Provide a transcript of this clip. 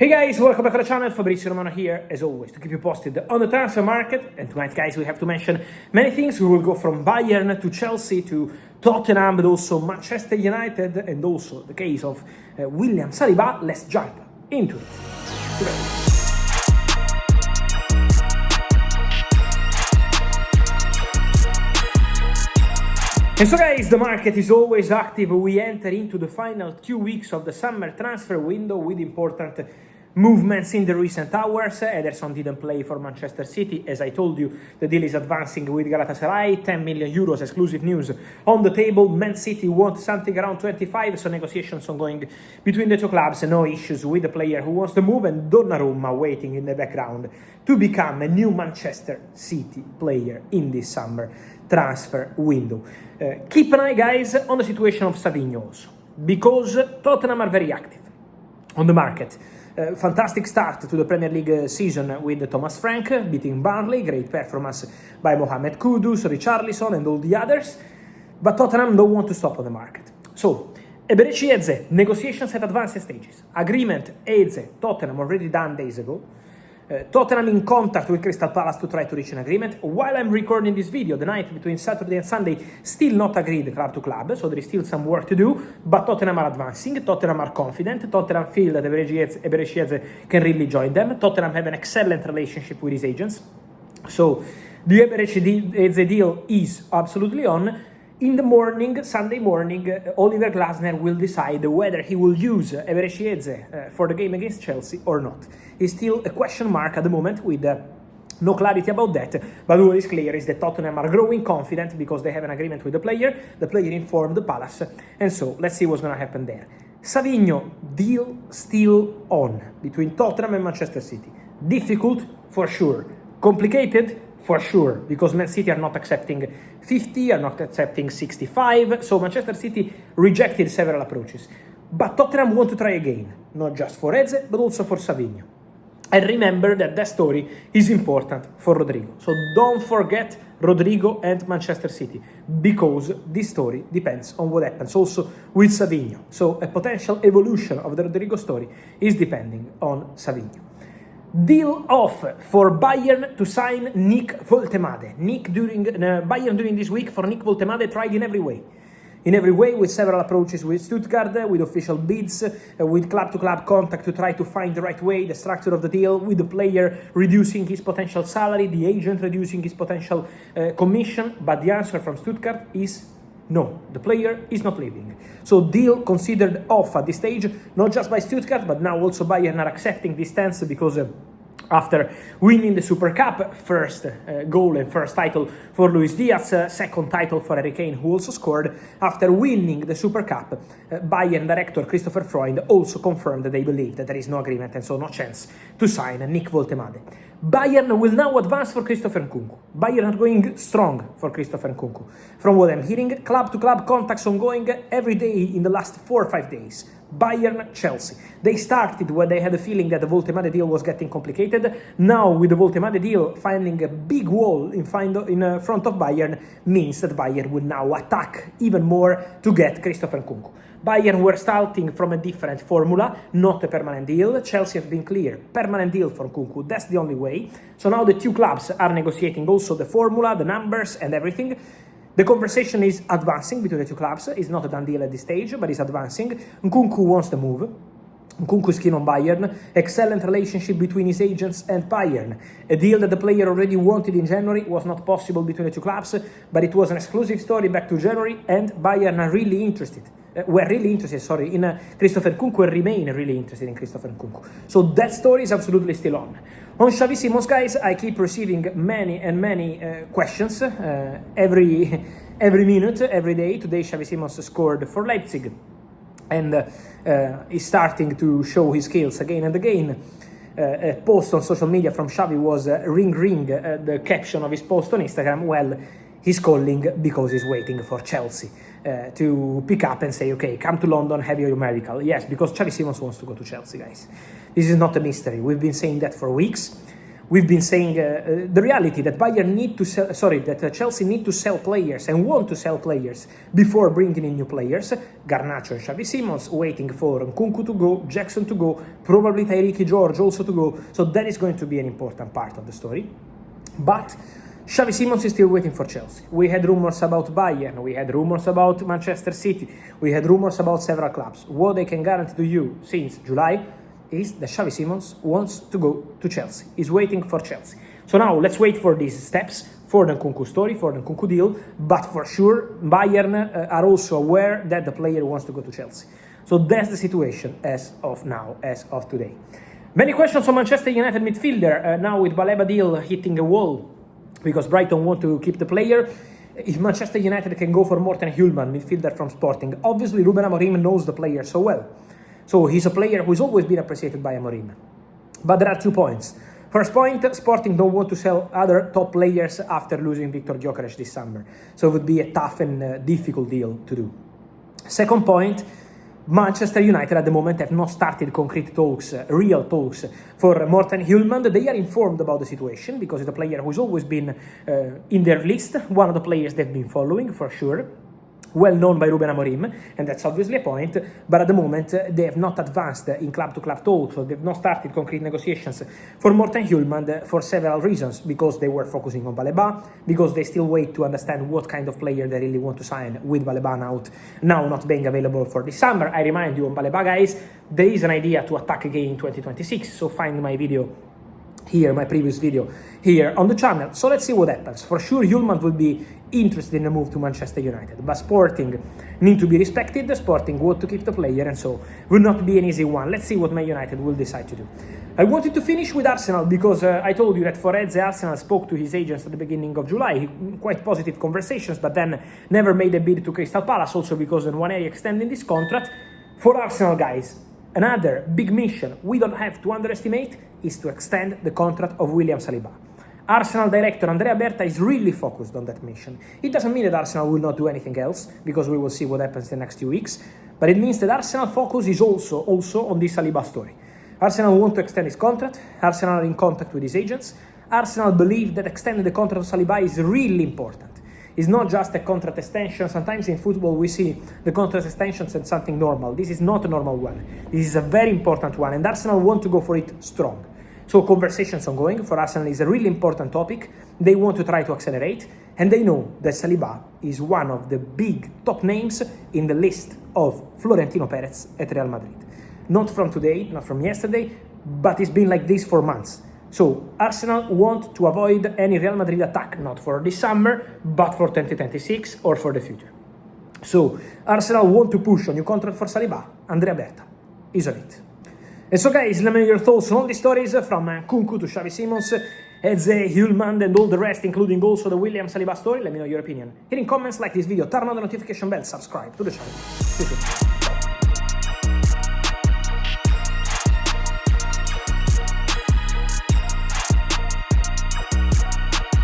Hey guys, welcome back to the channel. Fabrizio Romano here, as always, to keep you posted on the transfer market. And tonight, guys, we have to mention many things. We will go from Bayern to Chelsea to Tottenham, but also Manchester United, and also the case of William Saliba. Let's jump into it today. And so guys, the market is always active. We enter into the final 2 weeks of the summer transfer window with important movements in the recent hours. Ederson didn't play for Manchester City. As I told you, the deal is advancing with Galatasaray. 10 million euros exclusive news on the table. Man City want something around 25, so negotiations ongoing between the two clubs. No issues with the player who wants to move, and Donnarumma waiting in the background to become a new Manchester City player in this summer transfer window. Keep an eye, guys, on the situation of Savinho also, because Tottenham are very active on the market. Fantastic start to the Premier League season with Thomas Frank beating Burnley, great performance by Mohamed Kudus, Richarlison and all the others, but Tottenham don't want to stop on the market. So, Eze, negotiations at advanced stages. Agreement, Eze, Tottenham already done days ago. Tottenham in contact with Crystal Palace to try to reach an agreement. While I'm recording this video, the night between Saturday and Sunday, still not agreed club to club, so there is still some work to do, but Tottenham are advancing, Tottenham are confident, Tottenham feel that Eze can really join them. Tottenham have an excellent relationship with his agents, so the Eze deal is absolutely on. In the morning, Sunday morning, Oliver Glasner will decide whether he will use Eze for the game against Chelsea or not. It's still a question mark at the moment with no clarity about that, but what is clear is that Tottenham are growing confident because they have an agreement with the player informed the Palace, and so let's see what's going to happen there. Savinho deal still on between Tottenham and Manchester City. Difficult, for sure. Complicated, for sure, because Man City are not accepting 50, are not accepting 65, so Manchester City rejected several approaches. But Tottenham want to try again, not just for Eze, but also for Savinho. And remember that story is important for Rodrigo. So don't forget Rodrigo and Manchester City, because this story depends on what happens also with Savinho. So a potential evolution of the Rodrigo story is depending on Savinho. Deal off for Bayern to sign Nick Woltemade. Bayern during this week for Nick Woltemade tried in every way with several approaches with Stuttgart, with official bids, with club-to-club contact to try to find the right way, the structure of the deal, with the player reducing his potential salary, the agent reducing his potential commission, but the answer from Stuttgart is no, the player is not leaving. So deal considered off at this stage, not just by Stuttgart, but now also Bayern are accepting this stance because after winning the Super Cup, first goal and first title for Luis Diaz, second title for Harry Kane, who also scored. After winning the Super Cup, Bayern director Christopher Freund also confirmed that they believe that there is no agreement and so no chance to sign Nick Woltemade. Bayern will now advance for Christopher Nkunku. Bayern are going strong for Christopher Nkunku. From what I'm hearing, club-to-club contacts ongoing every day in the last 4 or 5 days. Bayern, Chelsea. They started when they had a feeling that the Woltemade deal was getting complicated. Now, with the Woltemade deal, finding a big wall in front of Bayern means that Bayern will now attack even more to get Christopher Nkunku. Bayern were starting from a different formula, not a permanent deal. Chelsea have been clear, permanent deal for Nkunku, that's the only way. So now the two clubs are negotiating also the formula, the numbers and everything. The conversation is advancing between the two clubs. It's not a done deal at this stage, but it's advancing. Nkunku wants to move. Nkunku is keen on Bayern. Excellent relationship between his agents and Bayern. A deal that the player already wanted in January was not possible between the two clubs, but it was an exclusive story back to January, and Bayern are really interested. Were really interested, in Christopher Nkunku, and remain really interested in Christopher Nkunku. So that story is absolutely still on. On Xavi Simons, guys, I keep receiving many questions every minute, every day. Today, Xavi Simons scored for Leipzig and is starting to show his skills again and again. A post on social media from Xavi was ring, the caption of his post on Instagram. Well, he's calling because he's waiting for Chelsea to pick up and say, okay, come to London, have your miracle. Yes, because Xavi Simons wants to go to Chelsea, guys. This is not a mystery. We've been saying that for weeks. we've been saying the reality that Bayern need to sell, that Chelsea need to sell players and want to sell players before bringing in new players. Garnacho and Xavi Simons, waiting for Nkunku to go, Jackson to go, probably Tyreek George also to go. So that is going to be an important part of the story. But Xavi Simons is still waiting for Chelsea. We had rumors about Bayern, we had rumors about Manchester City, we had rumors about several clubs. What I can guarantee to you since July is that Xavi Simons wants to go to Chelsea. He's waiting for Chelsea. So now let's wait for these steps, for the Nkunku story, for the Nkunku deal, but for sure Bayern are also aware that the player wants to go to Chelsea. So that's the situation as of now, as of today. Many questions on Manchester United midfielder, now with Baleba deal hitting a wall, because Brighton want to keep the player. If Manchester United can go for Morten Hjulmand, midfielder from Sporting, obviously Ruben Amorim knows the player so well. So he's a player who's always been appreciated by Amorim. But there are 2 points. First point, Sporting don't want to sell other top players after losing Viktor Gyökeres this summer. So it would be a tough and difficult deal to do. Second point, Manchester United at the moment have not started concrete talks, real talks for Morten Hjulmand. They are informed about the situation because it's a player who's always been in their list, one of the players they've been following for sure. Well known by Ruben Amorim, and that's obviously a point, but at the moment they have not advanced in club-to-club talks, so they've not started concrete negotiations for Morten Hjulmand for several reasons, because they were focusing on Baleba, because they still wait to understand what kind of player they really want to sign with Baleba now not being available for this summer. I remind you on Baleba, guys, there is an idea to attack again in 2026, so find my video here, my previous video here on the channel. So let's see what happens. For sure, Hjulmand will be interested in a move to Manchester United, but Sporting need to be respected. Sporting want to keep the player, and so will not be an easy one. Let's see what Man United will decide to do. I wanted to finish with Arsenal because I told you that for Eze, Arsenal spoke to his agents at the beginning of July. Quite positive conversations, but then never made a bid to Crystal Palace, also because Nwaneri extending this contract. For Arsenal, guys, another big mission we don't have to underestimate is to extend the contract of William Saliba. Arsenal director Andrea Berta is really focused on that mission. It doesn't mean that Arsenal will not do anything else, because we will see what happens the next 2 weeks, but it means that Arsenal focus is also on this Saliba story. Arsenal want to extend his contract, Arsenal are in contact with his agents, Arsenal believe that extending the contract of Saliba is really important. It's not just a contract extension. Sometimes in football we see the contract extensions as something normal. This is not a normal one. This is a very important one, and Arsenal want to go for it strong. So conversations ongoing. For Arsenal is a really important topic. They want to try to accelerate, and they know that Saliba is one of the big top names in the list of Florentino Perez at Real Madrid. Not from today, not from yesterday, but it's been like this for months. So Arsenal want to avoid any Real Madrid attack, not for this summer, but for 2026 or for the future. So Arsenal want to push a new contract for Saliba. Andrea Berta is on it. And so guys, let me know your thoughts on all these stories from Nkunku to Xavi Simons, Eze, Hjulmand and all the rest, including also the William Saliba story. Let me know your opinion here in comments, like this video, turn on the notification bell, subscribe to the channel. See you soon.